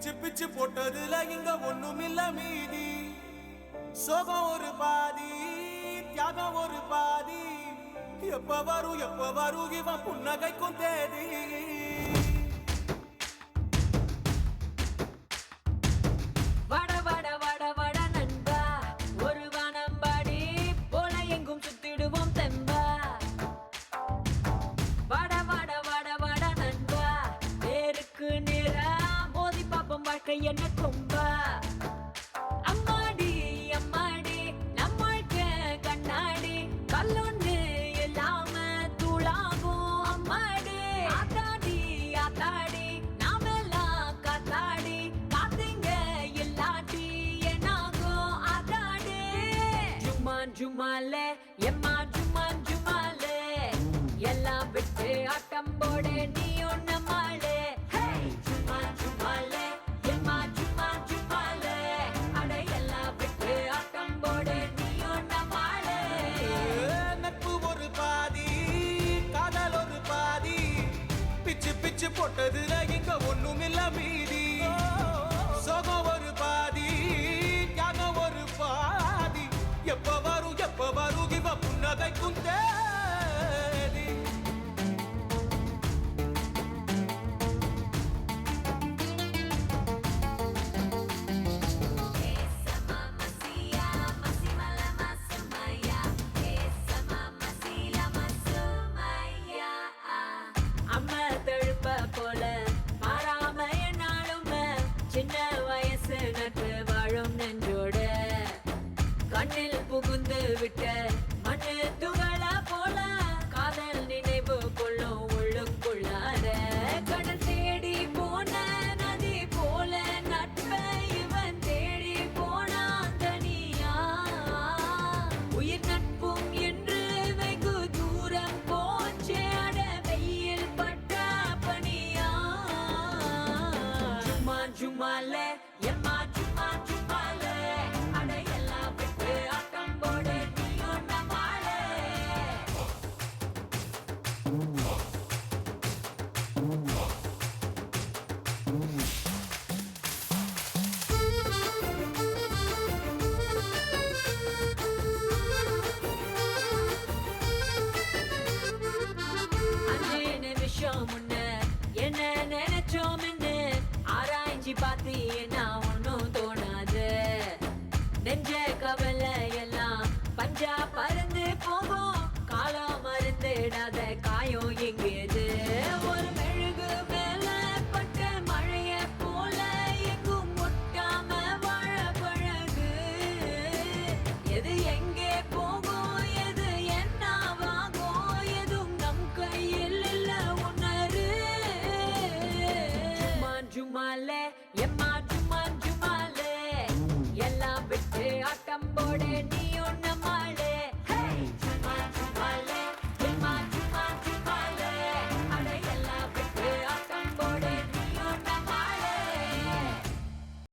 பிச்சு பிச்சு போட்டதுல இங்க ஒண்ணுமில்ல மீதி. சோகம் ஒரு பாதி, தியாகம் ஒரு பாதி. எப்ப வரும் இவன் புன்னகைக்கும் தேதி. வட வட வட வட நண்பா, ஒரு வானம்பாடி போல எங்கும் சுத்திடுவோம் தெம்பா. வட வட வட வட நண்பா, நேருக்கு நேரா மோதி பாப்போம் வாழ்க்கை என்ன கொம்பா. அம்மாடி அம்மாடி நம்மளுக்கு கண்ணாடி கல்லொன்னு இல்லாம தூளாகும் அம்மாடி. ஆத்தாடி ஆத்தாடி நாமெல்லாம் காத்தாடி காத்தீங்க இல்லாட்டி என்னாகும் ஆத்தாடி. ஜும்மான் ஜும்மாலே எம்மா ஜும்மான் ஜும்மாலே எல்லாம் விட்டு ஆட்டம் போடு நீ ஒன்ன மாலே. ஜும்மான் ஜும்மாலே எம்மா ஜும்மான் ஜும்மாலே அட எல்லாம் விட்டு ஆட்டம் போடு நீ ஒன்ன மாலே. நட்பு ஒரு பாதி, காதல் ஒரு பாதி. பிச்சு பிச்சு போட்டதுல இங்க ஒண்ணுமில்ல மீதி. சோகம் ஒரு பாதி, தியாகம் ஒரு பாதி. எப்ப வரும் இவ புன்னகைக்கும் தேதி. அம்மா தழுப்ப போல மாறாம என்னாலுமே சின்ன வயசு நட்பு வாழும் நெஞ்சோடு. கண்ணில் புகுந்து விட்ட மண்ணு துகள போல காதல் நினைவு கொள்ளும் உள்ளுக்குள்ளார. கடல் தேடி போன நதி போல நட்பை இவன் தேடி போனான் தனியா. உயிர் நட்பும் என்று வெகு தூரம் போச்சே அட வெயில் பட்ட பனியா. ஜும்மான் ஜும்மாலே எம்மா ஜும்மான் ஜும்மாலே அட எல்லாம் விட்டு ஆட்டம் போடு நீ ஒன்ன மாலே. அஞ்சு நிமிஷம் முன்ன என்ன நினைச்சோம்னு ஆராய்ச்சி பார்த்து என்ன ஒன்னும் தோணாது. நெஞ்ச கவலை எல்லாம் பஞ்சா பறந்து போகும். காலம் மருந்திடாத காயம் எங்கேது. ஒரு மெழுகு மேல பட்ட மழைய போல எங்கும் ஒட்டாம வாழ பழகு. எது எங்கே போகும் எது என்னவாகும் எதுவும் நம் கையில் இல்ல உணரு. ஜும்மான் ஜும்மாலே எம்மா ஜும்மான் ஜும்மாலே எல்லாம் விட்டு ஆட்டம் போடு நீ